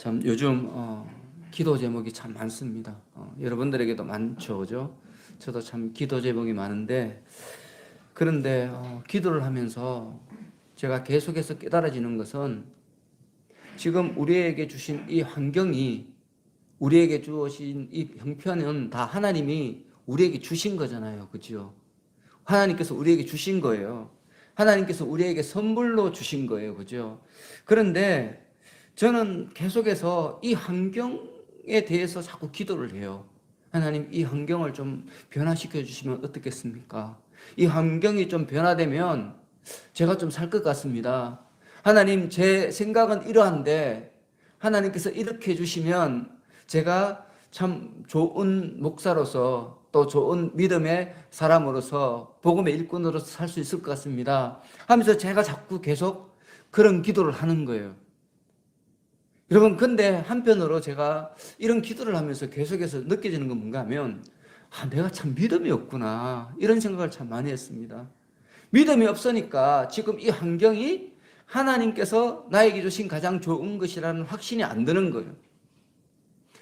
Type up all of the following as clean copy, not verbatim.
참 요즘 기도 제목이 참 많습니다. 여러분들에게도 많죠, 그죠? 저도 참 기도 제목이 많은데 그런데 기도를 하면서 제가 계속해서 깨달아지는 것은 지금 우리에게 주신 이 환경이 우리에게 주신 이 형편은 다 하나님이 우리에게 주신 거잖아요, 그죠? 하나님께서 우리에게 주신 거예요. 하나님께서 우리에게 선물로 주신 거예요, 그죠? 그런데 저는 계속해서 이 환경에 대해서 자꾸 기도를 해요. 하나님, 이 환경을 좀 변화시켜 주시면 어떻겠습니까? 이 환경이 좀 변화되면 제가 좀 살 것 같습니다. 하나님, 제 생각은 이러한데 하나님께서 이렇게 해주시면 제가 참 좋은 목사로서 또 좋은 믿음의 사람으로서 복음의 일꾼으로서 살 수 있을 것 같습니다 하면서 제가 자꾸 계속 그런 기도를 하는 거예요. 여러분, 근데 한편으로 제가 이런 기도를 하면서 계속해서 느껴지는 건 뭔가 하면 내가 참 믿음이 없구나, 이런 생각을 참 많이 했습니다. 믿음이 없으니까 지금 이 환경이 하나님께서 나에게 주신 가장 좋은 것이라는 확신이 안 드는 거예요.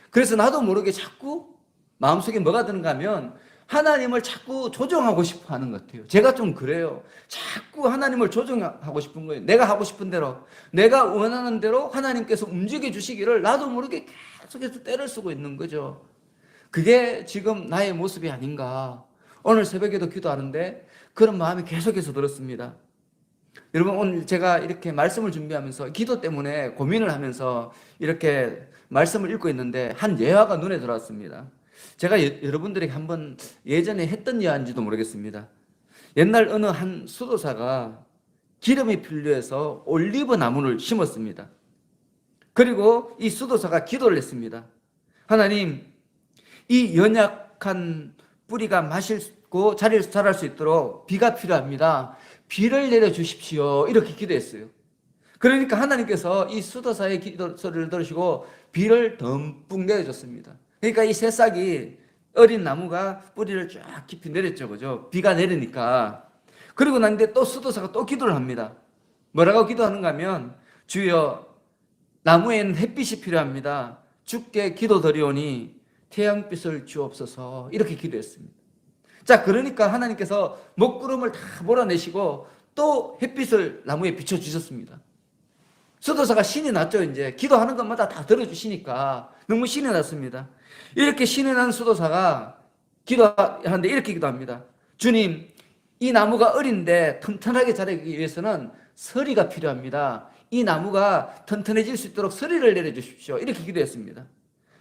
그래서 나도 모르게 자꾸 마음속에 뭐가 드는가 하면 하나님을 자꾸 조정하고 싶어 하는 것 같아요. 제가 좀 그래요. 자꾸 하나님을 조정하고 싶은 거예요. 내가 하고 싶은 대로, 내가 원하는 대로 하나님께서 움직여 주시기를 나도 모르게 계속해서 때를 쓰고 있는 거죠. 그게 지금 나의 모습이 아닌가. 오늘 새벽에도 기도하는데 그런 마음이 계속해서 들었습니다. 여러분, 오늘 제가 이렇게 말씀을 준비하면서 기도 때문에 고민을 하면서 이렇게 말씀을 읽고 있는데 한 예화가 눈에 들어왔습니다. 제가 여러분들에게 한번 예전에 했던 예화인지도 모르겠습니다. 옛날 어느 한 수도사가 기름이 필요해서 올리브 나무를 심었습니다. 그리고 이 수도사가 기도를 했습니다. 하나님, 이 연약한 뿌리가 마시고 자랄 수 있도록 비가 필요합니다. 비를 내려주십시오. 이렇게 기도했어요. 그러니까 하나님께서 이 수도사의 기도 소리를 들으시고 비를 듬뿍 내려줬습니다. 그러니까 이 새싹이 어린 나무가 뿌리를 쫙 깊이 내렸죠, 그죠? 비가 내리니까. 그리고 난데 또 수도사가 또 기도를 합니다. 뭐라고 기도하는가 하면, 주여, 나무에는 햇빛이 필요합니다. 주께 기도드리오니 태양빛을 주옵소서. 이렇게 기도했습니다. 자, 그러니까 하나님께서 먹구름을 다 몰아내시고 또 햇빛을 나무에 비춰주셨습니다. 수도사가 신이 났죠. 이제 기도하는 것마다 다 들어주시니까 너무 신이 났습니다. 이렇게 신이 난 수도사가 기도하는데 이렇게 기도합니다. 주님, 이 나무가 어린데 튼튼하게 자라기 위해서는 서리가 필요합니다. 이 나무가 튼튼해질 수 있도록 서리를 내려주십시오. 이렇게 기도했습니다.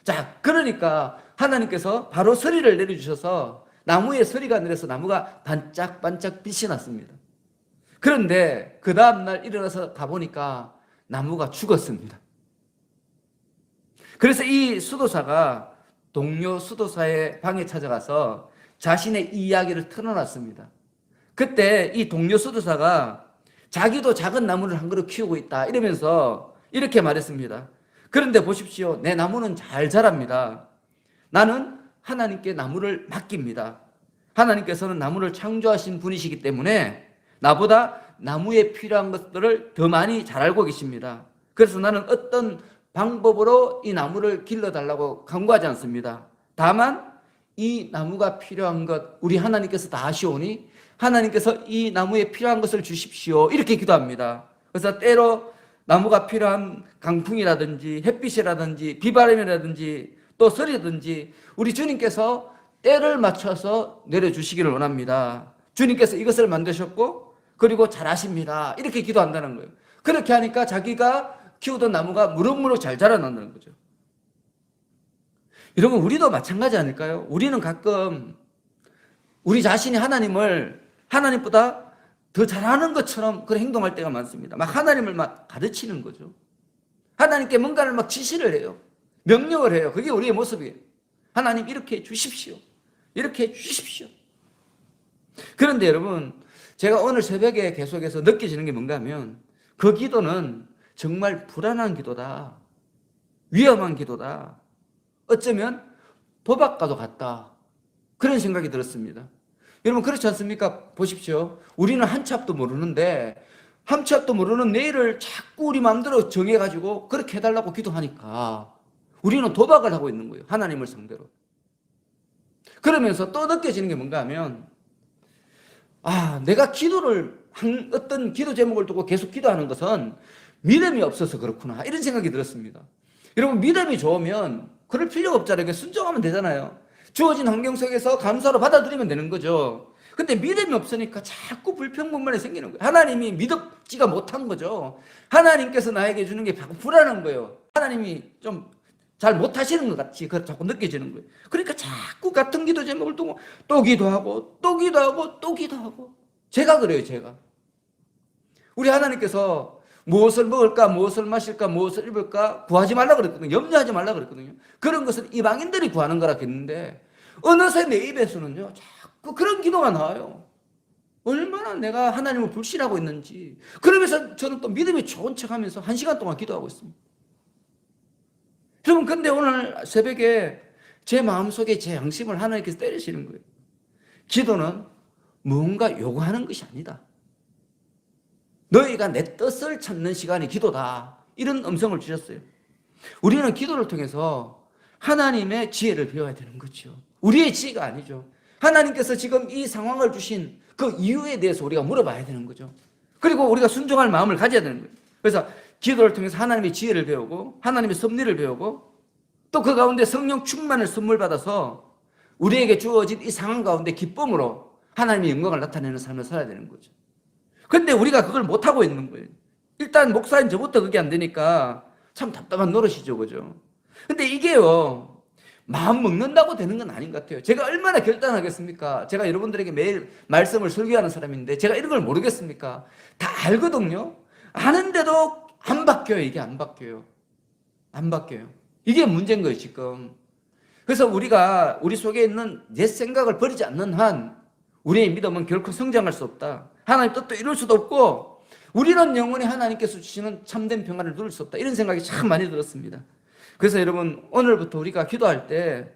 자, 그러니까 하나님께서 바로 서리를 내려주셔서 나무에 서리가 내려서 나무가 반짝반짝 빛이 났습니다. 그런데 그 다음날 일어나서 가보니까 나무가 죽었습니다. 그래서 이 수도사가 동료 수도사의 방에 찾아가서 자신의 이야기를 털어놨습니다. 그때 이 동료 수도사가 자기도 작은 나무를 한 그루 키우고 있다 이러면서 이렇게 말했습니다. 그런데 보십시오. 내 나무는 잘 자랍니다. 나는 하나님께 나무를 맡깁니다. 하나님께서는 나무를 창조하신 분이시기 때문에 나보다 나무에 필요한 것들을 더 많이 잘 알고 계십니다. 그래서 나는 어떤 방법으로 이 나무를 길러달라고 강구하지 않습니다. 다만 이 나무가 필요한 것 우리 하나님께서 다 아시오니 하나님께서 이 나무에 필요한 것을 주십시오. 이렇게 기도합니다. 그래서 때로 나무가 필요한 강풍이라든지 햇빛이라든지 비바람이라든지 또 서리든지 우리 주님께서 때를 맞춰서 내려주시기를 원합니다. 주님께서 이것을 만드셨고 그리고 잘 아십니다. 이렇게 기도한다는 거예요. 그렇게 하니까 자기가 키우던 나무가 무럭무럭 잘 자라난다는 거죠. 여러분, 우리도 마찬가지 아닐까요? 우리는 가끔 우리 자신이 하나님을 하나님보다 더 잘하는 것처럼 그런 행동할 때가 많습니다. 막 하나님을 막 가르치는 거죠. 하나님께 뭔가를 막 지시를 해요. 명령을 해요. 그게 우리의 모습이에요. 하나님 이렇게 해 주십시오. 이렇게 해 주십시오. 그런데 여러분, 제가 오늘 새벽에 계속해서 느껴지는 게 뭔가 하면 그 기도는 정말 불안한 기도다. 위험한 기도다. 어쩌면 도박과도 같다. 그런 생각이 들었습니다. 여러분, 그렇지 않습니까? 보십시오. 우리는 한치 앞도 모르는데 함치 앞도 모르는 내일을 자꾸 우리 마음대로 정해가지고 그렇게 해달라고 기도하니까 우리는 도박을 하고 있는 거예요. 하나님을 상대로. 그러면서 또 느껴지는 게 뭔가 하면, 내가 기도를 어떤 기도 제목을 두고 계속 기도하는 것은 믿음이 없어서 그렇구나, 이런 생각이 들었습니다. 여러분, 믿음이 좋으면 그럴 필요가 없잖아요. 순종하면 되잖아요. 주어진 환경 속에서 감사로 받아들이면 되는 거죠. 근데 믿음이 없으니까 자꾸 불평불만이 생기는 거예요. 하나님이 믿지가 못한 거죠. 하나님께서 나에게 주는 게 불안한 거예요. 하나님이 좀 잘 못하시는 것 같이 자꾸 느껴지는 거예요. 그러니까 자꾸 같은 기도 제목을 두고 또 기도하고 또 기도하고 또 기도하고. 제가 그래요, 제가. 우리 하나님께서 무엇을 먹을까, 무엇을 마실까, 무엇을 입을까 구하지 말라 그랬거든요. 염려하지 말라 그랬거든요. 그런 것을 이방인들이 구하는 거라 했는데 어느새 내 입에서는요 자꾸 그런 기도가 나와요. 얼마나 내가 하나님을 불신하고 있는지. 그러면서 저는 또 믿음이 좋은 척하면서 1시간 동안 기도하고 있습니다. 여러분, 근데 오늘 새벽에 제 마음속에 제 양심을 하나님께서 때리시는 거예요. 기도는 무언가 요구하는 것이 아니다. 너희가 내 뜻을 찾는 시간이 기도다, 이런 음성을 주셨어요. 우리는 기도를 통해서 하나님의 지혜를 배워야 되는 거죠. 우리의 지혜가 아니죠. 하나님께서 지금 이 상황을 주신 그 이유에 대해서 우리가 물어봐야 되는 거죠. 그리고 우리가 순종할 마음을 가져야 되는 거예요. 그래서 기도를 통해서 하나님의 지혜를 배우고 하나님의 섭리를 배우고 또 그 가운데 성령 충만을 선물 받아서 우리에게 주어진 이 상황 가운데 기쁨으로 하나님의 영광을 나타내는 삶을 살아야 되는 거죠. 근데 우리가 그걸 못하고 있는 거예요. 일단 목사인 저부터 그게 안 되니까 참 답답한 노릇이죠, 그죠? 근데 이게요, 마음 먹는다고 되는 건 아닌 것 같아요. 제가 얼마나 결단하겠습니까? 제가 여러분들에게 매일 말씀을 설교하는 사람인데 제가 이런 걸 모르겠습니까? 다 알거든요. 아는데도 안 바뀌어요. 이게 안 바뀌어요. 안 바뀌어요. 이게 문제인 거예요, 지금. 그래서 우리가 우리 속에 있는 옛 생각을 버리지 않는 한 우리의 믿음은 결코 성장할 수 없다. 하나님 뜻도 이룰 수도 없고 우리는 영원히 하나님께서 주시는 참된 평안을 누릴 수 없다. 이런 생각이 참 많이 들었습니다. 그래서 여러분, 오늘부터 우리가 기도할 때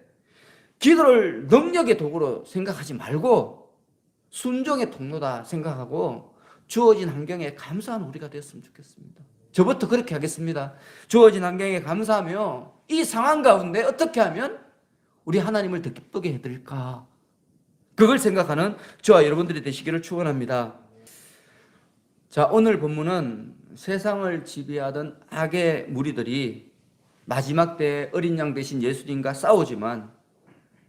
기도를 능력의 도구로 생각하지 말고 순종의 통로다 생각하고 주어진 환경에 감사하는 우리가 되었으면 좋겠습니다. 저부터 그렇게 하겠습니다. 주어진 환경에 감사하며 이 상황 가운데 어떻게 하면 우리 하나님을 더 기쁘게 해드릴까, 그걸 생각하는 저와 여러분들이 되시기를 축원합니다. 자, 오늘 본문은 세상을 지배하던 악의 무리들이 마지막 때에 어린 양 대신 예수님과 싸우지만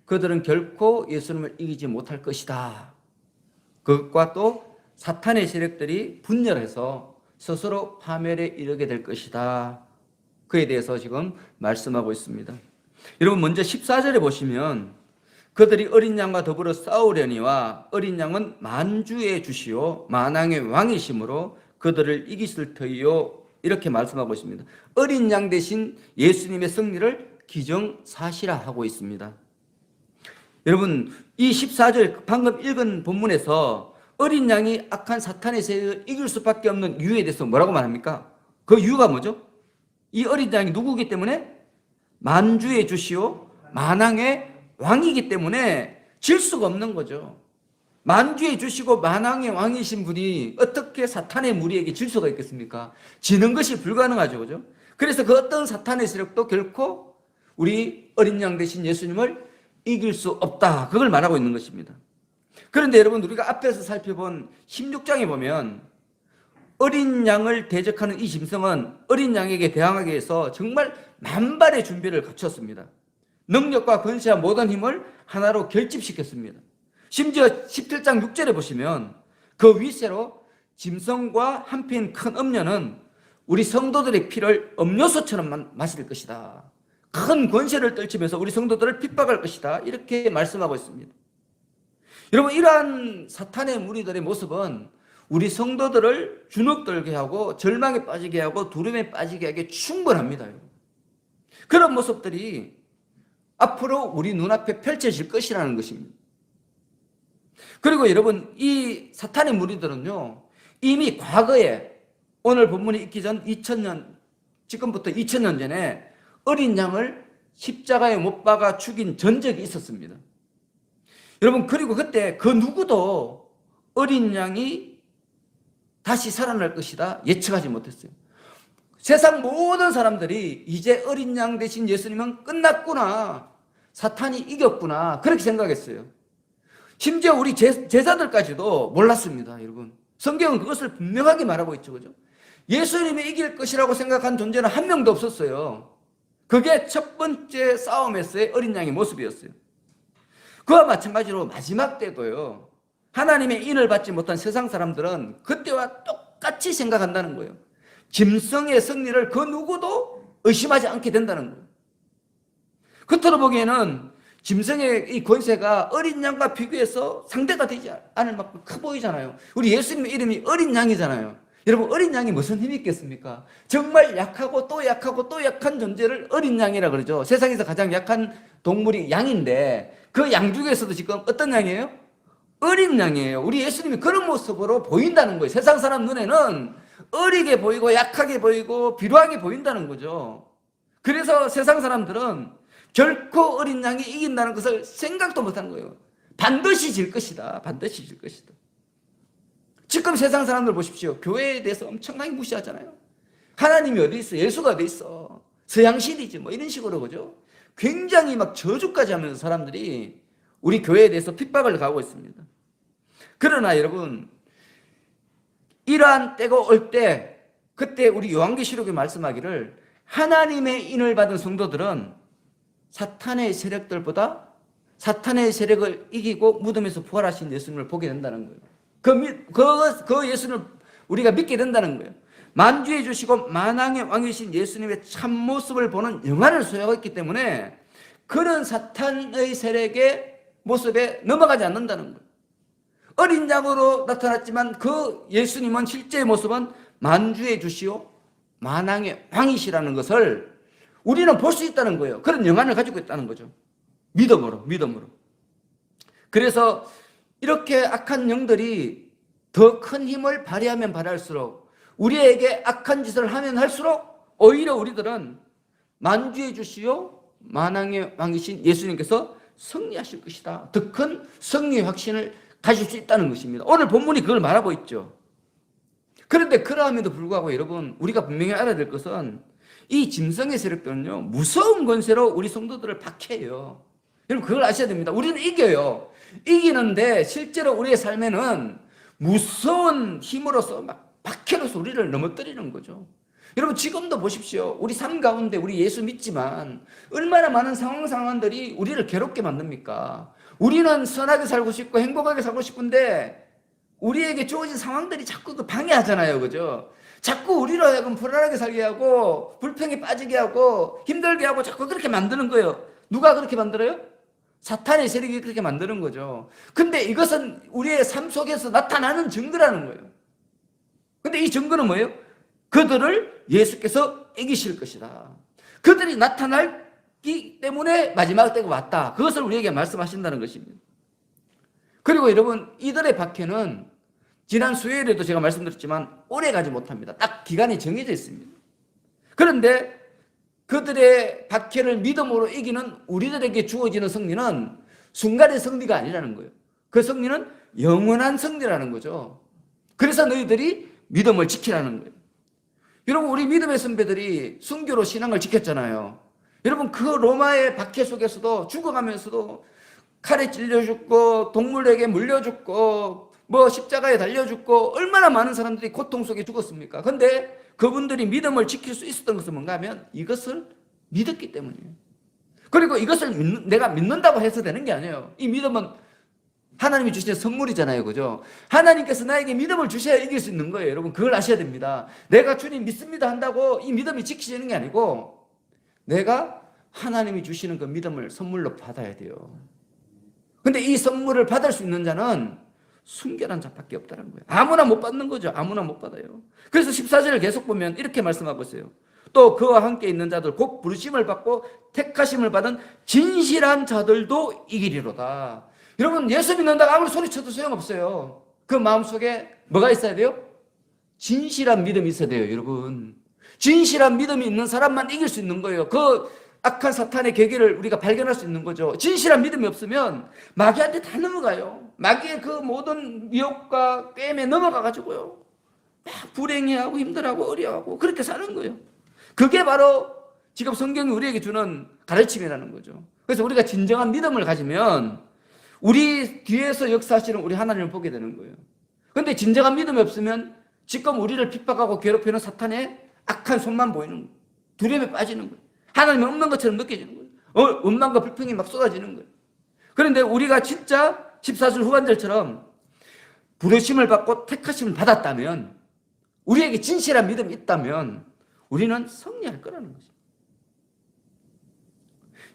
그들은 결코 예수님을 이기지 못할 것이다. 그것과 또 사탄의 세력들이 분열해서 스스로 파멸에 이르게 될 것이다. 그에 대해서 지금 말씀하고 있습니다. 여러분, 먼저 14절에 보시면 그들이 어린 양과 더불어 싸우려니와 어린 양은 만주의 주시오 만왕의 왕이심으로 그들을 이기실 터이요, 이렇게 말씀하고 있습니다. 어린 양 대신 예수님의 승리를 기정사실화하고 있습니다. 여러분, 이 14절 방금 읽은 본문에서 어린 양이 악한 사탄의 세력을 이길 수밖에 없는 이유에 대해서 뭐라고 말합니까? 그 이유가 뭐죠? 이 어린 양이 누구이기 때문에? 만주의 주시오 만왕의 왕이기 때문에 질 수가 없는 거죠. 만주의 주시고 만왕의 왕이신 분이 어떻게 사탄의 무리에게 질 수가 있겠습니까? 지는 것이 불가능하죠, 그죠? 그래서 그 어떤 사탄의 세력도 결코 우리 어린 양 대신 예수님을 이길 수 없다, 그걸 말하고 있는 것입니다. 그런데 여러분, 우리가 앞에서 살펴본 16장에 보면 어린 양을 대적하는 이 짐승은 어린 양에게 대항하기 위해서 정말 만발의 준비를 갖췄습니다. 능력과 권세와 모든 힘을 하나로 결집시켰습니다. 심지어 17장 6절에 보시면 그 위세로 짐승과 한편 큰 음녀는 우리 성도들의 피를 음료수처럼 마실 것이다. 큰 권세를 떨치면서 우리 성도들을 핍박할 것이다. 이렇게 말씀하고 있습니다. 여러분, 이러한 사탄의 무리들의 모습은 우리 성도들을 주눅들게 하고 절망에 빠지게 하고 두려움에 빠지게 하기에 충분합니다. 그런 모습들이 앞으로 우리 눈앞에 펼쳐질 것이라는 것입니다. 그리고 여러분, 이 사탄의 무리들은요, 이미 과거에 오늘 본문이 있기 전 2000년, 지금부터 2000년 전에 어린 양을 십자가에 못 박아 죽인 전적이 있었습니다. 여러분, 그리고 그때 그 누구도 어린 양이 다시 살아날 것이다 예측하지 못했어요. 세상 모든 사람들이 이제 어린 양 대신 예수님은 끝났구나, 사탄이 이겼구나, 그렇게 생각했어요. 심지어 우리 제자들까지도 몰랐습니다. 여러분, 성경은 그것을 분명하게 말하고 있죠. 그죠? 예수님이 이길 것이라고 생각한 존재는 한 명도 없었어요. 그게 첫 번째 싸움에서의 어린 양의 모습이었어요. 그와 마찬가지로 마지막 때도요, 하나님의 인을 받지 못한 세상 사람들은 그때와 똑같이 생각한다는 거예요. 짐승의 승리를 그 누구도 의심하지 않게 된다는 거예요. 겉으로 보기에는 짐승의 이 권세가 어린 양과 비교해서 상대가 되지 않을 만큼 커 보이잖아요. 우리 예수님의 이름이 어린 양이잖아요. 여러분, 어린 양이 무슨 힘이 있겠습니까? 정말 약하고 또 약하고 또 약한 존재를 어린 양이라 그러죠. 세상에서 가장 약한 동물이 양인데 그 양 중에서도 지금 어떤 양이에요? 어린 양이에요. 우리 예수님이 그런 모습으로 보인다는 거예요. 세상 사람 눈에는 어리게 보이고 약하게 보이고 비루하게 보인다는 거죠. 그래서 세상 사람들은 결코 어린 양이 이긴다는 것을 생각도 못하는 거예요. 반드시 질 것이다. 반드시 질 것이다. 지금 세상 사람들 보십시오. 교회에 대해서 엄청나게 무시하잖아요. 하나님이 어디 있어? 예수가 어디 있어? 서양신이지 뭐 이런 식으로, 그죠? 굉장히 막 저주까지 하면서 사람들이 우리 교회에 대해서 핍박을 가하고 있습니다. 그러나 여러분, 이러한 때가 올 때, 그때 우리 요한계시록에 말씀하기를 하나님의 인을 받은 성도들은 사탄의 세력들보다 사탄의 세력을 이기고 무덤에서 부활하신 예수님을 보게 된다는 거예요. 그 예수님을 우리가 믿게 된다는 거예요. 만주해 주시고 만왕의 왕이신 예수님의 참모습을 보는 영화를 소유하고 있기 때문에 그런 사탄의 세력의 모습에 넘어가지 않는다는 거예요. 어린 양으로 나타났지만 그 예수님은 실제의 모습은 만주해 주시오 만왕의 왕이시라는 것을 우리는 볼 수 있다는 거예요. 그런 영안을 가지고 있다는 거죠. 믿음으로. 그래서 이렇게 악한 영들이 더 큰 힘을 발휘하면 발휘할수록, 우리에게 악한 짓을 하면 할수록 오히려 우리들은 만주해 주시오 만왕의 왕이신 예수님께서 승리하실 것이다, 더 큰 승리의 확신을 가질 수 있다는 것입니다. 오늘 본문이 그걸 말하고 있죠. 그런데 그러함에도 불구하고 여러분, 우리가 분명히 알아야 될 것은 이 짐승의 세력들은요, 무서운 권세로 우리 성도들을 박해해요. 여러분, 그걸 아셔야 됩니다. 우리는 이겨요. 이기는데 실제로 우리의 삶에는 무서운 힘으로서 막 박해로서 우리를 넘어뜨리는 거죠. 여러분, 지금도 보십시오. 우리 삶 가운데 우리 예수 믿지만 얼마나 많은 상황들이 우리를 괴롭게 만듭니까? 우리는 선하게 살고 싶고 행복하게 살고 싶은데 우리에게 주어진 상황들이 자꾸 방해하잖아요. 그죠? 자꾸 우리로 하여금 불안하게 살게 하고 불평에 빠지게 하고 힘들게 하고 자꾸 그렇게 만드는 거예요. 누가 그렇게 만들어요? 사탄의 세력이 그렇게 만드는 거죠. 근데 이것은 우리의 삶 속에서 나타나는 증거라는 거예요. 근데 이 증거는 뭐예요? 그들을 예수께서 이기실 것이다. 그들이 나타나기 때문에 마지막 때가 왔다. 그것을 우리에게 말씀하신다는 것입니다. 그리고 여러분, 이들의 박해는 지난 수요일에도 제가 말씀드렸지만 오래 가지 못합니다. 딱 기간이 정해져 있습니다. 그런데 그들의 박해를 믿음으로 이기는 우리들에게 주어지는 승리는 순간의 승리가 아니라는 거예요. 그 승리는 영원한 승리라는 거죠. 그래서 너희들이 믿음을 지키라는 거예요. 여러분, 우리 믿음의 선배들이 순교로 신앙을 지켰잖아요. 여러분, 그 로마의 박해 속에서도 죽어가면서도 칼에 찔려 죽고 동물에게 물려 죽고 십자가에 달려 죽고 얼마나 많은 사람들이 고통 속에 죽었습니까? 그런데 그분들이 믿음을 지킬 수 있었던 것은 뭔가 하면 이것을 믿었기 때문이에요. 그리고 이것을 내가 믿는다고 해서 되는 게 아니에요. 이 믿음은 하나님이 주신 선물이잖아요. 그죠? 하나님께서 나에게 믿음을 주셔야 이길 수 있는 거예요. 여러분, 그걸 아셔야 됩니다. 내가 주님 믿습니다 한다고 이 믿음이 지키지는 게 아니고 내가 하나님이 주시는 그 믿음을 선물로 받아야 돼요. 근데 이 선물을 받을 수 있는 자는 순결한 자밖에 없다는 거예요. 아무나 못 받는 거죠. 아무나 못 받아요. 그래서 14절을 계속 보면 이렇게 말씀하고 있어요. 또 그와 함께 있는 자들 곧 부르심을 받고 택하심을 받은 진실한 자들도 이기리로다. 여러분, 예수 믿는다고 아무리 소리쳐도 소용없어요. 그 마음속에 뭐가 있어야 돼요? 진실한 믿음이 있어야 돼요. 여러분, 진실한 믿음이 있는 사람만 이길 수 있는 거예요. 그 악한 사탄의 계기를 우리가 발견할 수 있는 거죠. 진실한 믿음이 없으면 마귀한테 다 넘어가요. 마귀의 그 모든 미혹과 꿰매 넘어가가지고요, 막 불행해하고 힘들어하고 어려워하고 그렇게 사는 거예요. 그게 바로 지금 성경이 우리에게 주는 가르침이라는 거죠. 그래서 우리가 진정한 믿음을 가지면 우리 뒤에서 역사하시는 우리 하나님을 보게 되는 거예요. 그런데 진정한 믿음이 없으면 지금 우리를 핍박하고 괴롭히는 사탄의 악한 손만 보이는 거예요. 두려움에 빠지는 거예요. 하나님이 없는 것처럼 느껴지는 거예요. 원망과 불평이 막 쏟아지는 거예요. 그런데 우리가 진짜 14절 후반절처럼 부르심을 받고 택하심을 받았다면, 우리에게 진실한 믿음이 있다면 우리는 승리할 거라는 거죠.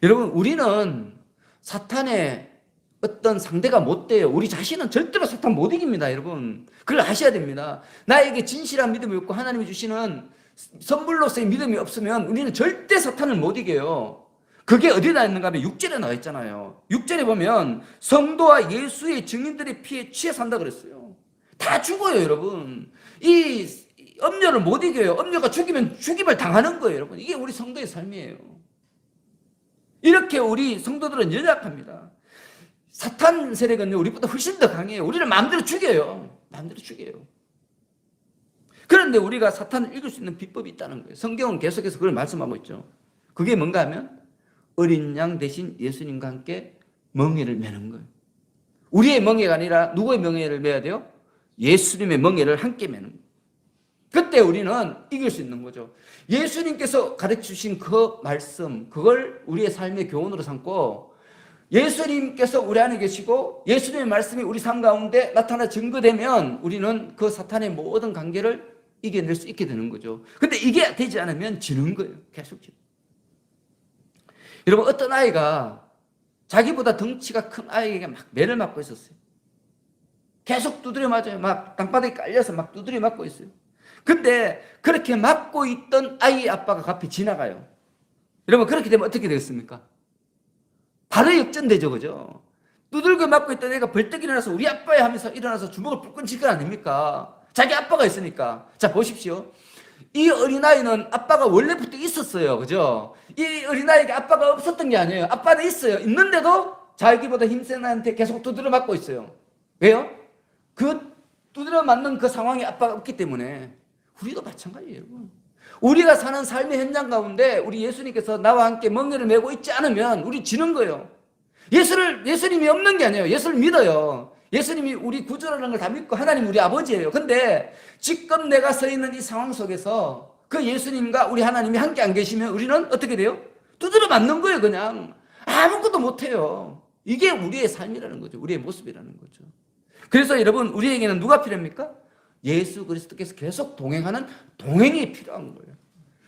여러분, 우리는 사탄의 어떤 상대가 못 돼요. 우리 자신은 절대로 사탄 못 이깁니다, 여러분. 그걸 아셔야 됩니다. 나에게 진실한 믿음이 없고 하나님이 주시는 선물로서의 믿음이 없으면 우리는 절대 사탄을 못 이겨요. 그게 어디다 있는가 하면 6절에 나와 있잖아요. 6절에 보면 성도와 예수의 증인들의 피에 취해 산다 그랬어요. 다 죽어요, 여러분. 이 음료를 못 이겨요. 음료가 죽이면 죽임을 당하는 거예요, 여러분. 이게 우리 성도의 삶이에요. 이렇게 우리 성도들은 연약합니다. 사탄 세력은 우리보다 훨씬 더 강해요. 우리를 마음대로 죽여요. 마음대로 죽여요. 그런데 우리가 사탄을 이길 수 있는 비법이 있다는 거예요. 성경은 계속해서 그걸 말씀하고 있죠. 그게 뭔가 하면 어린 양 대신 예수님과 함께 멍에를 매는 거예요. 우리의 멍에가 아니라 누구의 멍에를 매야 돼요? 예수님의 멍에를 함께 매는 거예요. 그때 우리는 이길 수 있는 거죠. 예수님께서 가르쳐주신 그 말씀, 그걸 우리의 삶의 교훈으로 삼고 예수님께서 우리 안에 계시고 예수님의 말씀이 우리 삶 가운데 나타나 증거되면 우리는 그 사탄의 모든 관계를 이겨낼 수 있게 되는 거죠. 근데 이게 되지 않으면 지는 거예요. 계속 지는. 여러분, 어떤 아이가 자기보다 덩치가 큰 아이에게 막 매를 맞고 있었어요. 계속 두드려 맞아요. 막 땅바닥에 깔려서 막 두드려 맞고 있어요. 근데 그렇게 맞고 있던 아이의 아빠가 갑자기 지나가요. 여러분, 그렇게 되면 어떻게 되겠습니까? 바로 역전되죠, 그죠? 두들겨 맞고 있던 애가 벌떡 일어나서 우리 아빠야 하면서 일어나서 주먹을 불끈 칠 거 아닙니까? 자기 아빠가 있으니까. 자, 보십시오. 이 어린아이는 아빠가 원래부터 있었어요, 그죠? 이 어린아이에게 아빠가 없었던 게 아니에요. 아빠는 있어요. 있는데도 자기보다 힘센 애한테 계속 두드려 맞고 있어요. 왜요? 그 두드려 맞는 그 상황에 아빠가 없기 때문에. 우리도 마찬가지예요, 여러분. 우리가 사는 삶의 현장 가운데 우리 예수님께서 나와 함께 멍에를 메고 있지 않으면 우리 지는 거예요. 예수님이 없는 게 아니에요. 예수를 믿어요. 예수님이 우리 구조라는 걸 다 믿고 하나님 우리 아버지예요. 근데 지금 내가 서 있는 이 상황 속에서 그 예수님과 우리 하나님이 함께 안 계시면 우리는 어떻게 돼요? 두드려 맞는 거예요, 그냥. 아무것도 못해요. 이게 우리의 삶이라는 거죠. 우리의 모습이라는 거죠. 그래서 여러분, 우리에게는 누가 필요합니까? 예수 그리스도께서 계속 동행하는 동행이 필요한 거예요.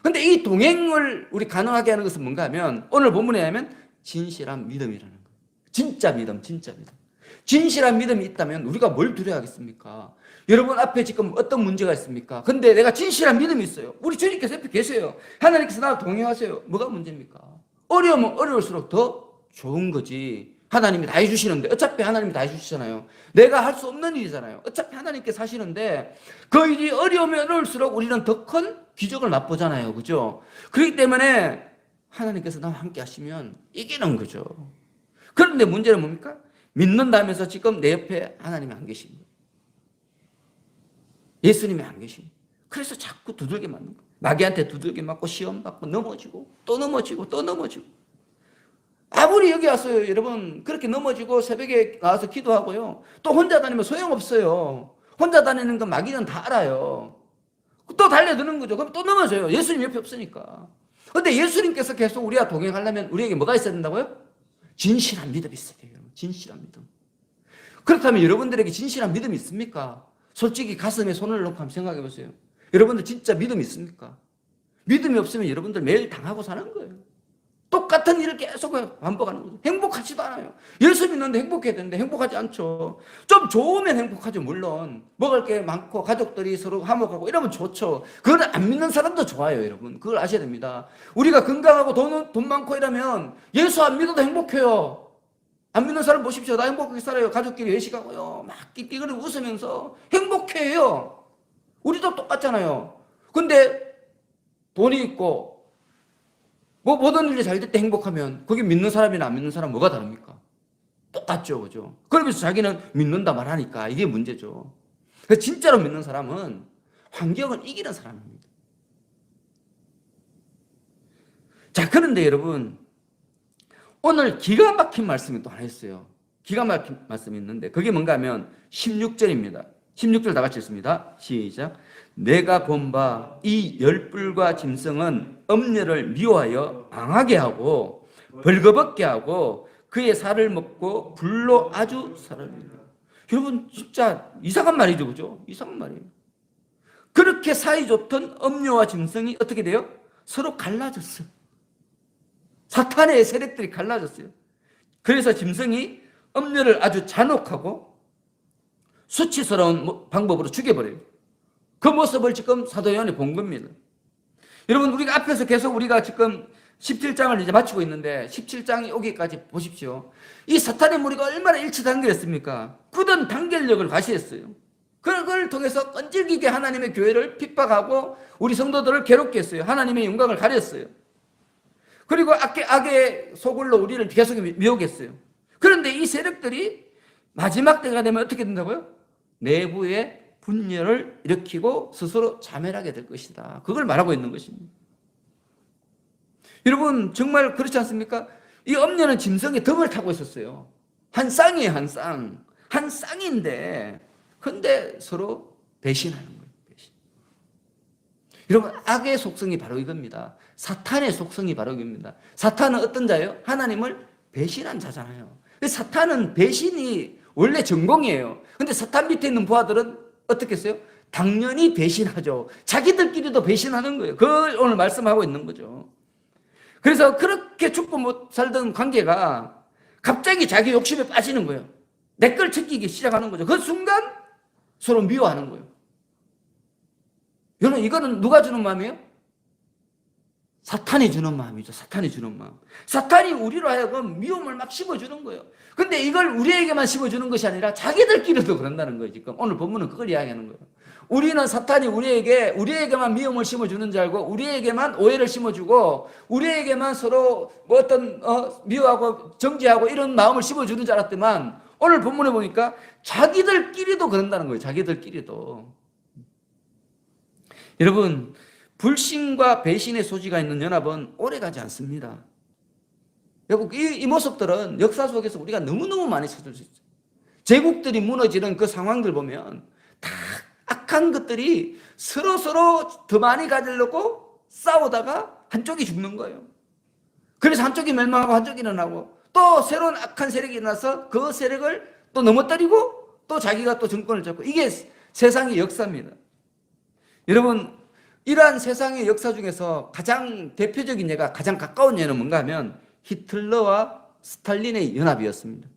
근데 이 동행을 우리 가능하게 하는 것은 뭔가 하면 오늘 본문에 하면 진실한 믿음이라는 거예요. 진짜 믿음, 진짜 믿음. 진실한 믿음이 있다면 우리가 뭘 두려워하겠습니까? 여러분 앞에 지금 어떤 문제가 있습니까? 근데 내가 진실한 믿음이 있어요. 우리 주님께서 옆에 계세요. 하나님께서 나와 동행하세요. 뭐가 문제입니까? 어려우면 어려울수록 더 좋은 거지. 하나님이 다 해주시는데, 어차피 하나님이 다 해주시잖아요. 내가 할 수 없는 일이잖아요. 어차피 하나님께서 하시는데 그 일이 어려우면 어려울수록 우리는 더 큰 기적을 맛보잖아요, 그죠? 그렇기 때문에 하나님께서 나와 함께 하시면 이기는 거죠. 그런데 문제는 뭡니까? 믿는다면서 지금 내 옆에 하나님이 안 계십니다. 예수님이 안 계십니다. 그래서 자꾸 두들겨 맞는 거예요. 마귀한테 두들겨 맞고 시험 받고 넘어지고 또 넘어지고 또 넘어지고. 아무리 여기 왔어요, 여러분. 그렇게 넘어지고 새벽에 나와서 기도하고요. 또 혼자 다니면 소용없어요. 혼자 다니는 건 마귀는 다 알아요. 또 달려드는 거죠. 그럼 또 넘어져요. 예수님 옆에 없으니까. 근데 예수님께서 계속 우리와 동행하려면 우리에게 뭐가 있어야 된다고요? 진실한 믿음이 있어야 돼요. 진실한 믿음. 그렇다면 여러분들에게 진실한 믿음이 있습니까? 솔직히 가슴에 손을 놓고 한번 생각해 보세요. 여러분들 진짜 믿음이 있습니까? 믿음이 없으면 여러분들 매일 당하고 사는 거예요. 똑같은 일을 계속 반복하는 거죠. 행복하지도 않아요. 예수 믿는데 행복해야 되는데 행복하지 않죠. 좀 좋으면 행복하죠, 물론. 먹을 게 많고 가족들이 서로 화목하고 이러면 좋죠. 그걸 안 믿는 사람도 좋아요, 여러분. 그걸 아셔야 됩니다. 우리가 건강하고 돈 많고 이러면 예수 안 믿어도 행복해요. 안 믿는 사람 보십시오. 나 행복하게 살아요. 가족끼리 외식하고요. 막 띠띠거리 웃으면서 행복해요. 우리도 똑같잖아요. 근데 돈이 있고 모든 일이 잘 될 때 행복하면 그게 믿는 사람이나 안 믿는 사람 뭐가 다릅니까? 똑같죠, 그죠? 그러면서 자기는 믿는다 말하니까 이게 문제죠. 진짜로 믿는 사람은 환경을 이기는 사람입니다. 자, 그런데 여러분, 오늘 기가 막힌 말씀이 또 하나 있어요. 기가 막힌 말씀이 있는데 그게 뭔가 하면 16절입니다. 16절 다 같이 읽습니다. 시작. 내가 본 바 이 열불과 짐승은 엄녀를 미워하여 망하게 하고 벌거벗게 하고 그의 살을 먹고 불로 아주 살아냅니다. 여러분 진짜 이상한 말이죠, 그죠? 이상한 말이에요. 그렇게 사이좋던 엄녀와 짐승이 어떻게 돼요? 서로 갈라졌어요. 사탄의 세력들이 갈라졌어요. 그래서 짐승이 엄녀를 아주 잔혹하고 수치스러운 방법으로 죽여버려요. 그 모습을 지금 사도 요한이 본 겁니다. 여러분, 우리가 앞에서 계속 우리가 지금 17장을 이제 마치고 있는데 17장이 오기까지 보십시오. 이 사탄의 무리가 얼마나 일치단결했습니까? 굳은 단결력을 과시했어요. 그걸 통해서 끈질기게 하나님의 교회를 핍박하고 우리 성도들을 괴롭게 했어요. 하나님의 영광을 가렸어요. 그리고 악의 소굴로 우리를 계속 미혹했어요. 그런데 이 세력들이 마지막 때가 되면 어떻게 된다고요? 내부에 분열을 일으키고 스스로 자멸하게 될 것이다. 그걸 말하고 있는 것입니다. 여러분 정말 그렇지 않습니까? 이 엄녀는 짐승의 덕을 타고 있었어요. 한 쌍이에요, 한 쌍. 한 쌍인데 근데 서로 배신하는 거예요. 배신. 여러분 악의 속성이 바로 이겁니다. 사탄의 속성이 바로 이겁니다. 사탄은 어떤 자예요? 하나님을 배신한 자잖아요. 사탄은 배신이 원래 전공이에요. 근데 사탄 밑에 있는 부하들은 어떻게 했어요? 당연히 배신하죠. 자기들끼리도 배신하는 거예요. 그걸 오늘 말씀하고 있는 거죠. 그래서 그렇게 죽고 못 살던 관계가 갑자기 자기 욕심에 빠지는 거예요. 내 걸 챙기기 시작하는 거죠. 그 순간 서로 미워하는 거예요. 여러분 이거는 누가 주는 마음이에요? 사탄이 주는 마음이죠. 사탄이 주는 마음. 사탄이 우리로 하여금 미움을 막 심어주는 거예요. 근데 이걸 우리에게만 심어주는 것이 아니라 자기들끼리도 그런다는 거예요. 지금 오늘 본문은 그걸 이야기하는 거예요. 우리는 사탄이 우리에게만 미움을 심어주는 줄 알고 우리에게만 오해를 심어주고 우리에게만 서로 뭐 어떤 미워하고 정죄하고 이런 마음을 심어주는 줄 알았더만 오늘 본문에 보니까 자기들끼리도 그런다는 거예요. 자기들끼리도. 여러분 불신과 배신의 소지가 있는 연합은 오래가지 않습니다. 여러분 이 모습들은 역사 속에서 우리가 너무너무 많이 찾을 수 있어요. 제국들이 무너지는 그 상황들 보면 다 악한 것들이 서로 더 많이 가지려고 싸우다가 한쪽이 죽는 거예요. 그래서 한쪽이 멸망하고 한쪽이 일어나고 또 새로운 악한 세력이 일어나서 그 세력을 또 넘어뜨리고 또 자기가 또 정권을 잡고 이게 세상의 역사입니다. 여러분 이러한 세상의 역사 중에서 가장 대표적인 예가 가장 가까운 예는 뭔가 하면 히틀러와 스탈린의 연합이었습니다.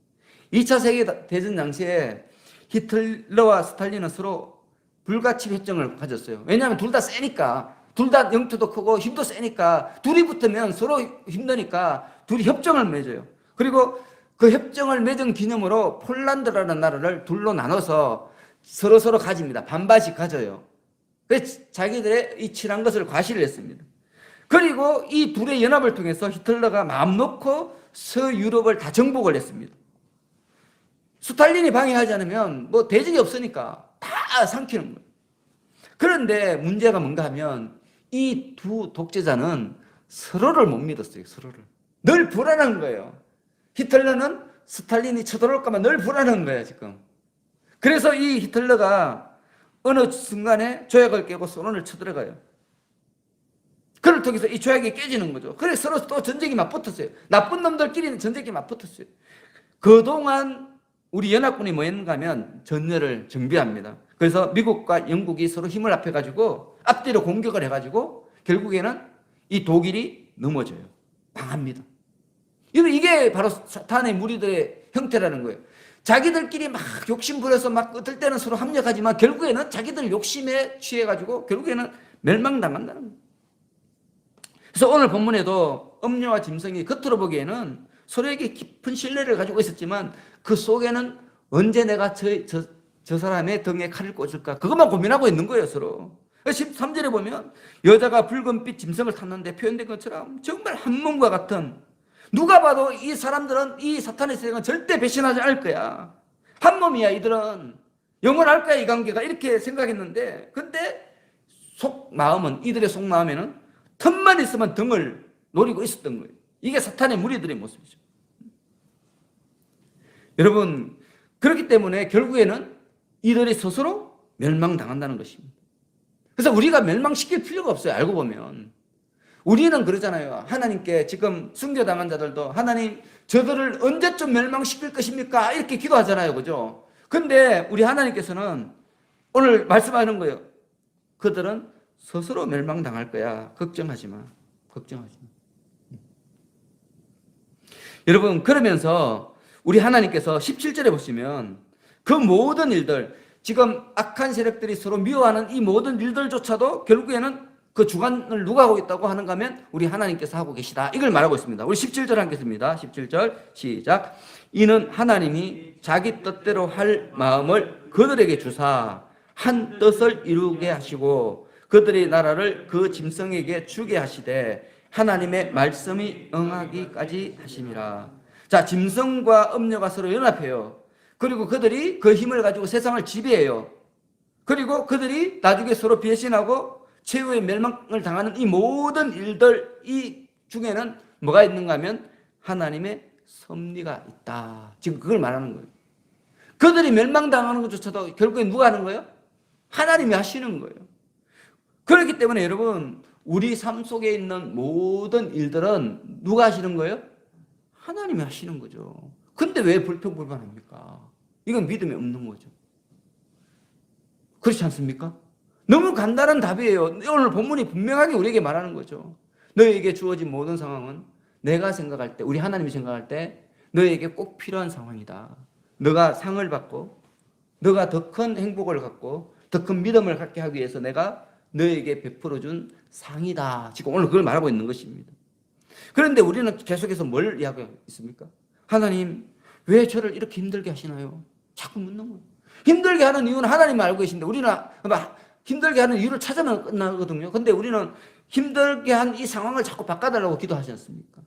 2차 세계대전 당시에 히틀러와 스탈린은 서로 불가침 협정을 가졌어요. 왜냐하면 둘 다 세니까 둘 다 영토도 크고 힘도 세니까 둘이 붙으면 서로 힘드니까 둘이 협정을 맺어요. 그리고 그 협정을 맺은 기념으로 폴란드라는 나라를 둘로 나눠서 서로 가집니다. 반반씩 가져요. 그래서 자기들의 이 친한 것을 과시를 했습니다. 그리고 이 둘의 연합을 통해서 히틀러가 마음 놓고 서유럽을 다 정복을 했습니다. 스탈린이 방해하지 않으면 뭐 대적이 없으니까 다 삼키는 거예요. 그런데 문제가 뭔가 하면 이 두 독재자는 서로를 못 믿었어요. 서로를. 늘 불안한 거예요. 히틀러는 스탈린이 쳐들어올까봐 늘 불안한 거예요. 지금. 그래서 이 히틀러가 어느 순간에 조약을 깨고 소련을 쳐들어가요. 그를 통해서 이 조약이 깨지는 거죠. 그래서 서로 또 전쟁이 막 붙었어요. 나쁜 놈들끼리는 전쟁이 막 붙었어요. 그동안 우리 연합군이 뭐 했는가 하면 전열을 정비합니다. 그래서 미국과 영국이 서로 힘을 합해가지고 앞뒤로 공격을 해가지고 결국에는 이 독일이 넘어져요. 망합니다. 이게 바로 사탄의 무리들의 형태라는 거예요. 자기들끼리 막 욕심 부려서 막 어떨 때는 서로 합력하지만 결국에는 자기들 욕심에 취해가지고 결국에는 멸망당한다는 거예요. 그래서 오늘 본문에도 엄녀와 짐승이 겉으로 보기에는 서로에게 깊은 신뢰를 가지고 있었지만 그 속에는 언제 내가 저 사람의 등에 칼을 꽂을까 그것만 고민하고 있는 거예요. 서로. 13절에 보면 여자가 붉은빛 짐승을 탔는데 표현된 것처럼 정말 한 몸과 같은 누가 봐도 이 사람들은 이 사탄의 세력은 절대 배신하지 않을 거야. 한 몸이야. 이들은 영원할 거야. 이 관계가 이렇게 생각했는데 근데 속마음은, 이들의 속마음에는 틈만 있으면 등을 노리고 있었던 거예요. 이게 사탄의 무리들의 모습이죠. 여러분, 그렇기 때문에 결국에는 이들이 스스로 멸망당한다는 것입니다. 그래서 우리가 멸망시킬 필요가 없어요. 알고 보면 우리는 그러잖아요. 하나님께 지금 순교당한 자들도 하나님 저들을 언제쯤 멸망시킬 것입니까? 이렇게 기도하잖아요. 그죠? 근데 우리 하나님께서는 오늘 말씀하는 거예요. 그들은 스스로 멸망당할 거야. 걱정하지 마. 걱정하지 마. 여러분, 그러면서 우리 하나님께서 17절에 보시면 그 모든 일들, 지금 악한 세력들이 서로 미워하는 이 모든 일들조차도 결국에는 그 주관을 누가 하고 있다고 하는가 하면 우리 하나님께서 하고 계시다. 이걸 말하고 있습니다. 우리 17절 하겠습니다. 17절 시작. 이는 하나님이 자기 뜻대로 할 마음을 그들에게 주사 한 뜻을 이루게 하시고 그들의 나라를 그 짐승에게 주게 하시되 하나님의 말씀이 응하기까지 하심이라. 자, 짐승과 음녀가 서로 연합해요. 그리고 그들이 그 힘을 가지고 세상을 지배해요. 그리고 그들이 나중에 서로 배신하고 최후의 멸망을 당하는 이 모든 일들, 이 중에는 뭐가 있는가 하면 하나님의 섭리가 있다. 지금 그걸 말하는 거예요. 그들이 멸망당하는 것조차도 결국에 누가 하는 거예요? 하나님이 하시는 거예요. 그렇기 때문에 여러분, 우리 삶 속에 있는 모든 일들은 누가 하시는 거예요? 하나님이 하시는 거죠. 근데 왜 불평불만합니까? 이건 믿음이 없는 거죠. 그렇지 않습니까? 너무 간단한 답이에요. 오늘 본문이 분명하게 우리에게 말하는 거죠. 너에게 주어진 모든 상황은 내가 생각할 때, 우리 하나님이 생각할 때 너에게 꼭 필요한 상황이다. 너가 상을 받고 너가 더 큰 행복을 갖고 더 큰 믿음을 갖게 하기 위해서 내가 너에게 베풀어준 상이다. 지금 오늘 그걸 말하고 있는 것입니다. 그런데 우리는 계속해서 뭘 이야기하고 있습니까? 하나님, 왜 저를 이렇게 힘들게 하시나요? 자꾸 묻는 거예요. 힘들게 하는 이유는 하나님이 알고 계신데 우리는 힘들게 하는 이유를 찾으면 끝나거든요. 근데 우리는 힘들게 한 이 상황을 자꾸 바꿔달라고 기도하지 않습니까?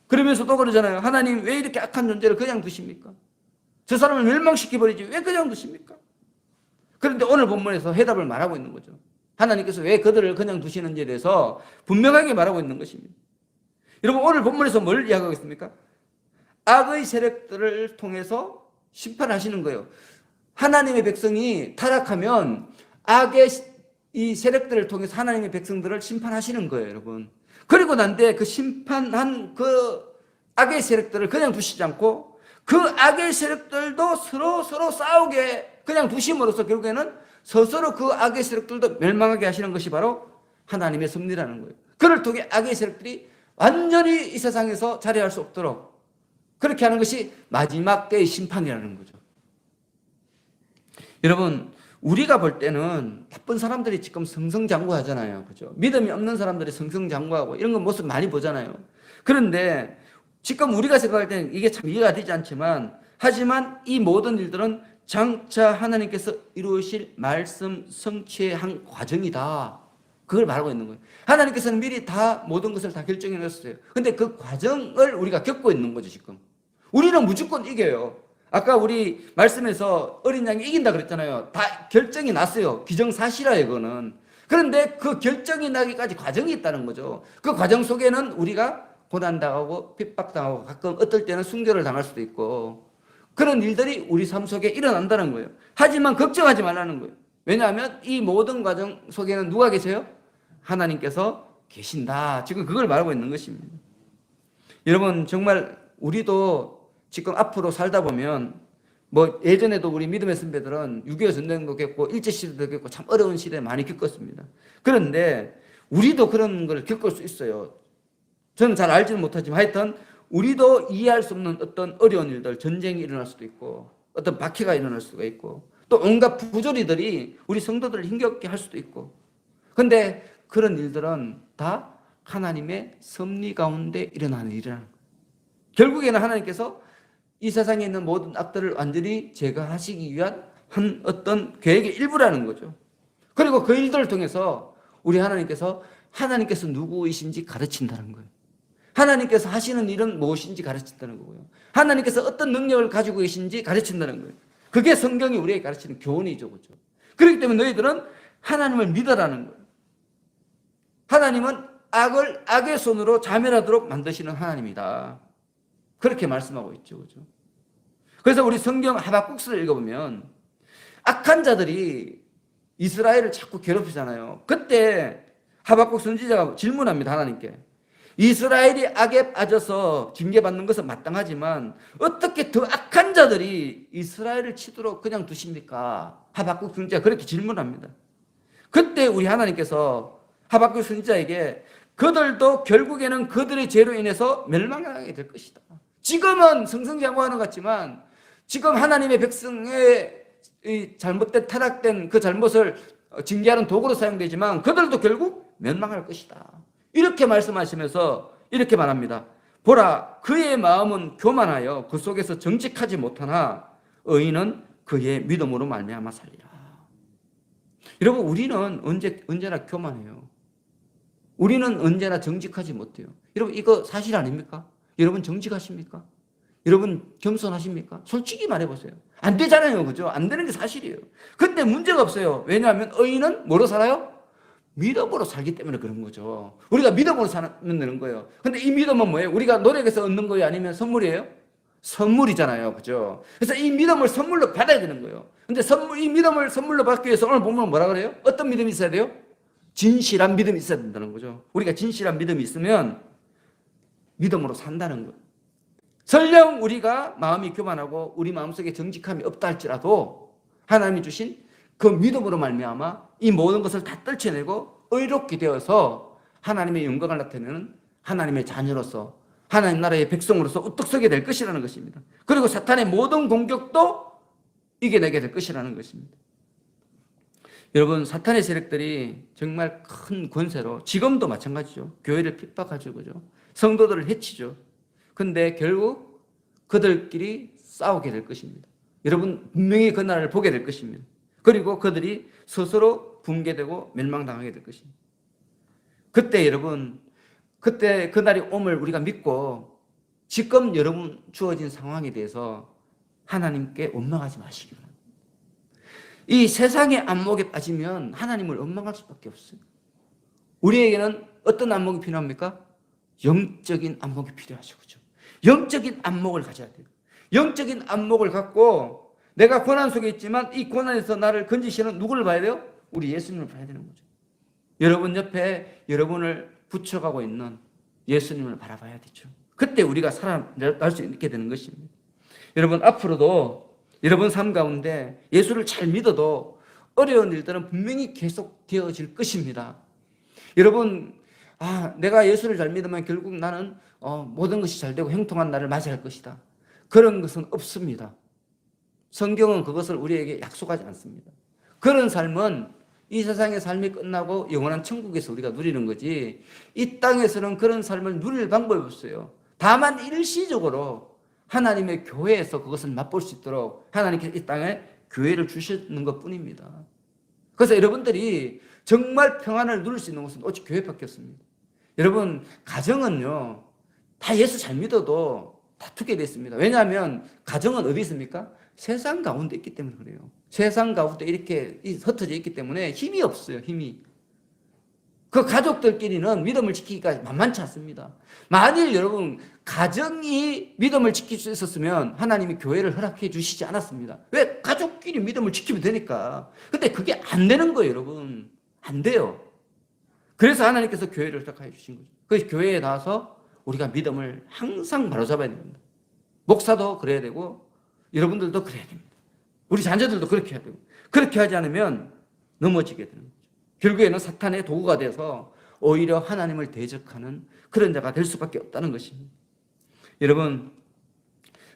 그러면서 또 그러잖아요. 하나님, 왜 이렇게 악한 존재를 그냥 두십니까? 저 사람을 멸망시켜버리지 왜 그냥 두십니까? 그런데 오늘 본문에서 해답을 말하고 있는 거죠. 하나님께서 왜 그들을 그냥 두시는지에 대해서 분명하게 말하고 있는 것입니다. 여러분, 오늘 본문에서 뭘 이야기하고 있습니까? 악의 세력들을 통해서 심판하시는 거예요. 하나님의 백성이 타락하면 악의 이 세력들을 통해서 하나님의 백성들을 심판하시는 거예요, 여러분. 그리고 난 뒤에 그 심판한 그 악의 세력들을 그냥 두시지 않고 그 악의 세력들도 서로 싸우게 그냥 두심으로써 결국에는 스스로 그 악의 세력들도 멸망하게 하시는 것이 바로 하나님의 섭리라는 거예요. 그를 통해 악의 세력들이 완전히 이 세상에서 자리할 수 없도록 그렇게 하는 것이 마지막 때의 심판이라는 거죠. 여러분, 우리가 볼 때는 나쁜 사람들이 지금 승승장구하잖아요. 그죠? 믿음이 없는 사람들이 승승장구하고 이런 거 모습 많이 보잖아요. 그런데 지금 우리가 생각할 때는 이게 참 이해가 되지 않지만 하지만 이 모든 일들은 장차 하나님께서 이루실 말씀 성취의 한 과정이다. 그걸 말하고 있는 거예요. 하나님께서는 미리 다 모든 것을 다 결정해 놨어요. 근데 그 과정을 우리가 겪고 있는 거죠, 지금. 우리는 무조건 이겨요. 아까 우리 말씀에서 어린 양이 이긴다 그랬잖아요. 다 결정이 났어요. 기정사실화예요, 그거는. 그런데 그 결정이 나기까지 과정이 있다는 거죠. 그 과정 속에는 우리가 고난당하고 핍박당하고 가끔 어떨 때는 순교를 당할 수도 있고 그런 일들이 우리 삶 속에 일어난다는 거예요. 하지만 걱정하지 말라는 거예요. 왜냐하면 이 모든 과정 속에는 누가 계세요? 하나님께서 계신다. 지금 그걸 말하고 있는 것입니다. 여러분, 정말 우리도 지금 앞으로 살다 보면 뭐 예전에도 우리 믿음의 선배들은 6.25 전쟁도 겪고 일제시대도 겪고 참 어려운 시대 많이 겪었습니다. 그런데 우리도 그런 걸 겪을 수 있어요. 저는 잘 알지는 못하지만 하여튼 우리도 이해할 수 없는 어떤 어려운 일들, 전쟁이 일어날 수도 있고 어떤 박해가 일어날 수가 있고 또 온갖 부조리들이 우리 성도들을 힘겹게 할 수도 있고 근데 그런 일들은 다 하나님의 섭리 가운데 일어나는 일이라는 거예요. 결국에는 하나님께서 이 세상에 있는 모든 악들을 완전히 제거하시기 위한 한 어떤 계획의 일부라는 거죠. 그리고 그 일들을 통해서 우리 하나님께서 누구이신지 가르친다는 거예요. 하나님께서 하시는 일은 무엇인지 가르친다는 거고요. 하나님께서 어떤 능력을 가지고 계신지 가르친다는 거예요. 그게 성경이 우리에게 가르치는 교훈이죠. 그렇죠? 그렇기 때문에 너희들은 하나님을 믿으라는 거예요. 하나님은 악을 악의 손으로 자멸하도록 만드시는 하나님이다. 그렇게 말씀하고 있죠. 그죠? 그래서 우리 성경 하박국서를 읽어보면 악한 자들이 이스라엘을 자꾸 괴롭히잖아요. 그때 하박국 선지자가 질문합니다. 하나님께. 이스라엘이 악에 빠져서 징계받는 것은 마땅하지만 어떻게 더 악한 자들이 이스라엘을 치도록 그냥 두십니까? 하박국 선지자가 그렇게 질문합니다. 그때 우리 하나님께서 하박국 선지자에게 그들도 결국에는 그들의 죄로 인해서 멸망하게 될 것이다. 지금은 승승장구하는 것 같지만 지금 하나님의 백성의 잘못된 타락된 그 잘못을 징계하는 도구로 사용되지만 그들도 결국 멸망할 것이다. 이렇게 말씀하시면서 이렇게 말합니다. 보라, 그의 마음은 교만하여 그 속에서 정직하지 못하나 의인은 그의 믿음으로 말미암아 살리라. 여러분, 우리는 언제나 교만해요. 우리는 언제나 정직하지 못해요. 여러분, 이거 사실 아닙니까? 여러분 정직하십니까? 여러분 겸손하십니까? 솔직히 말해보세요. 안 되잖아요. 그죠? 안 되는 게 사실이에요. 근데 문제가 없어요. 왜냐하면 의인은 뭐로 살아요? 믿음으로 살기 때문에 그런 거죠. 우리가 믿음으로 살면 되는 거예요. 근데 이 믿음은 뭐예요? 우리가 노력해서 얻는 거예요? 아니면 선물이에요? 선물이잖아요. 그죠? 그래서 이 믿음을 선물로 받아야 되는 거예요. 근데 이 믿음을 선물로 받기 위해서 오늘 보면 뭐라 그래요? 어떤 믿음이 있어야 돼요? 진실한 믿음이 있어야 된다는 거죠. 우리가 진실한 믿음이 있으면 믿음으로 산다는 거예요. 설령 우리가 마음이 교만하고 우리 마음속에 정직함이 없다 할지라도 하나님이 주신 그 믿음으로 말미암아 이 모든 것을 다 떨쳐내고 의롭게 되어서 하나님의 영광을 나타내는 하나님의 자녀로서 하나님 나라의 백성으로서 우뚝 서게 될 것이라는 것입니다. 그리고 사탄의 모든 공격도 이겨내게 될 것이라는 것입니다. 여러분, 사탄의 세력들이 정말 큰 권세로 지금도 마찬가지죠. 교회를 핍박하죠. 그죠? 성도들을 해치죠. 근데 결국 그들끼리 싸우게 될 것입니다. 여러분 분명히 그 날을 보게 될 것입니다. 그리고 그들이 스스로 붕괴되고 멸망당하게 될 것입니다. 그때 여러분, 그때 그 날이 옴을 우리가 믿고 지금 여러분 주어진 상황에 대해서 하나님께 원망하지 마시기 바랍니다. 이 세상의 안목에 빠지면 하나님을 원망할 수밖에 없어요. 우리에게는 어떤 안목이 필요합니까? 영적인 안목이 필요하죠. 그죠? 영적인 안목을 가져야 돼요. 영적인 안목을 갖고 내가 고난 속에 있지만 이 고난에서 나를 건지시는 누구를 봐야 돼요? 우리 예수님을 봐야 되는 거죠. 여러분 옆에 여러분을 붙여가고 있는 예수님을 바라봐야 되죠. 그때 우리가 살아날 수 있게 되는 것입니다. 여러분 앞으로도 여러분 삶 가운데 예수를 잘 믿어도 어려운 일들은 분명히 계속 되어질 것입니다. 여러분, 내가 예수를 잘 믿으면 결국 나는 모든 것이 잘 되고 형통한 날을 맞이할 것이다. 그런 것은 없습니다. 성경은 그것을 우리에게 약속하지 않습니다. 그런 삶은 이 세상의 삶이 끝나고 영원한 천국에서 우리가 누리는 거지, 이 땅에서는 그런 삶을 누릴 방법이 없어요. 다만 일시적으로 하나님의 교회에서 그것을 맛볼 수 있도록 하나님께서 이 땅에 교회를 주시는 것뿐입니다. 그래서 여러분들이 정말 평안을 누릴 수 있는 것은 오직 교회밖에 없습니다. 여러분, 가정은요, 다 예수 잘 믿어도 다투게 됐습니다. 왜냐하면 가정은 어디 있습니까? 세상 가운데 있기 때문에 그래요. 세상 가운데 이렇게 흩어져 있기 때문에 힘이 없어요. 힘이. 그 가족들끼리는 믿음을 지키기가 만만치 않습니다. 만일 여러분 가정이 믿음을 지킬 수 있었으면 하나님이 교회를 허락해 주시지 않았습니다. 왜? 가족끼리 믿음을 지키면 되니까. 근데 그게 안 되는 거예요. 여러분. 안 돼요. 그래서 하나님께서 교회를 허락해 주신 거죠. 그래서 교회에 나와서 우리가 믿음을 항상 바로잡아야 됩니다. 목사도 그래야 되고 여러분들도 그래야 됩니다. 우리 자녀들도 그렇게 해야 되고, 그렇게 하지 않으면 넘어지게 되는 거죠. 결국에는 사탄의 도구가 돼서 오히려 하나님을 대적하는 그런 자가 될 수밖에 없다는 것입니다. 여러분,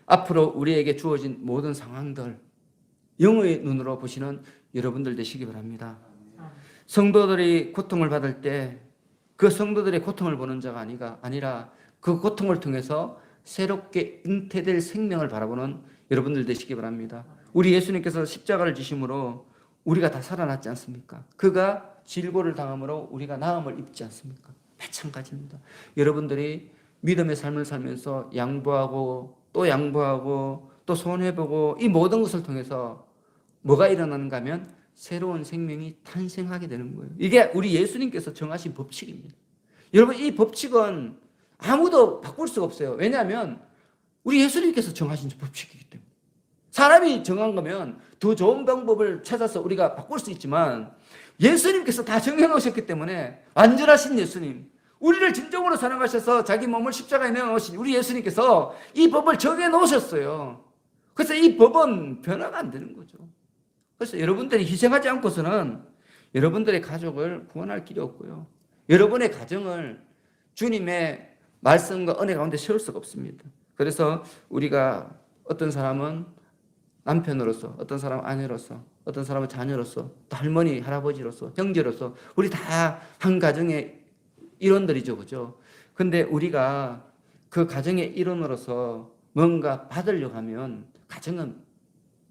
앞으로 우리에게 주어진 모든 상황들 영의 눈으로 보시는 여러분들 되시기 바랍니다. 성도들이 고통을 받을 때 그 성도들의 고통을 보는 자가 아니라 그 고통을 통해서 새롭게 잉태될 생명을 바라보는 여러분들 되시기 바랍니다. 우리 예수님께서 십자가를 지심으로 우리가 다 살아났지 않습니까? 그가 질고를 당함으로 우리가 나음을 입지 않습니까? 마찬가지입니다. 여러분들이 믿음의 삶을 살면서 양보하고 또 손해보고 이 모든 것을 통해서 뭐가 일어나는가 하면 새로운 생명이 탄생하게 되는 거예요. 이게 우리 예수님께서 정하신 법칙입니다. 여러분, 이 법칙은 아무도 바꿀 수가 없어요. 왜냐하면 우리 예수님께서 정하신 법칙이기 때문에. 사람이 정한 거면 더 좋은 방법을 찾아서 우리가 바꿀 수 있지만 예수님께서 다 정해놓으셨기 때문에, 완전하신 예수님, 우리를 진정으로 사랑하셔서 자기 몸을 십자가에 내어놓으신 우리 예수님께서 이 법을 정해놓으셨어요. 그래서 이 법은 변화가 안 되는 거죠. 그래서 여러분들이 희생하지 않고서는 여러분들의 가족을 구원할 길이 없고요. 여러분의 가정을 주님의 말씀과 은혜 가운데 세울 수가 없습니다. 그래서 우리가 어떤 사람은 남편으로서, 어떤 사람은 아내로서, 어떤 사람은 자녀로서, 또 할머니, 할아버지로서, 형제로서 우리 다 한 가정의 일원들이죠. 그죠? 근데 우리가 그 가정의 일원으로서 뭔가 받으려고 하면 가정은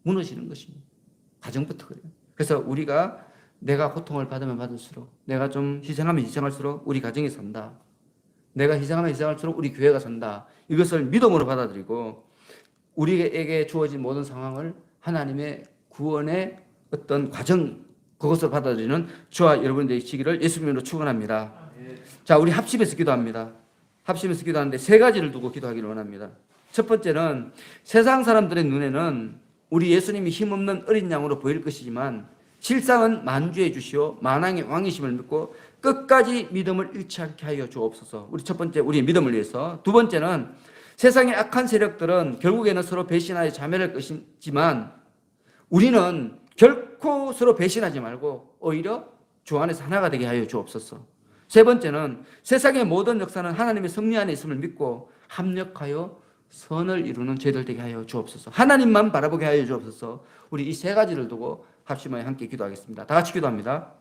무너지는 것입니다. 가정부터 그래요. 그래서 우리가 내가 고통을 받으면 받을수록, 내가 좀 희생하면 희생할수록 우리 가정이 산다. 내가 희생하면 희생할수록 우리 교회가 산다. 이것을 믿음으로 받아들이고 우리에게 주어진 모든 상황을 하나님의 구원의 어떤 과정, 그것을 받아들이는 저와 여러분들이 되시기를 예수님으로 축원합니다. 자, 우리 합심해서 기도합니다. 합심해서 기도하는데 세 가지를 두고 기도하기를 원합니다. 첫 번째는 세상 사람들의 눈에는 우리 예수님이 힘없는 어린 양으로 보일 것이지만 실상은 만주해 주시오 만왕의 왕이심을 믿고 끝까지 믿음을 잃지 않게 하여 주옵소서. 우리 첫 번째, 우리의 믿음을 위해서. 두 번째는 세상의 악한 세력들은 결국에는 서로 배신하여 자멸할 것이지만 우리는 결코 서로 배신하지 말고 오히려 주 안에서 하나가 되게 하여 주옵소서. 세 번째는 세상의 모든 역사는 하나님의 섭리 안에 있음을 믿고 합력하여 선을 이루는 저희들 되게 하여 주옵소서. 하나님만 바라보게 하여 주옵소서. 우리 이 세 가지를 두고 합심하여 함께 기도하겠습니다. 다 같이 기도합니다.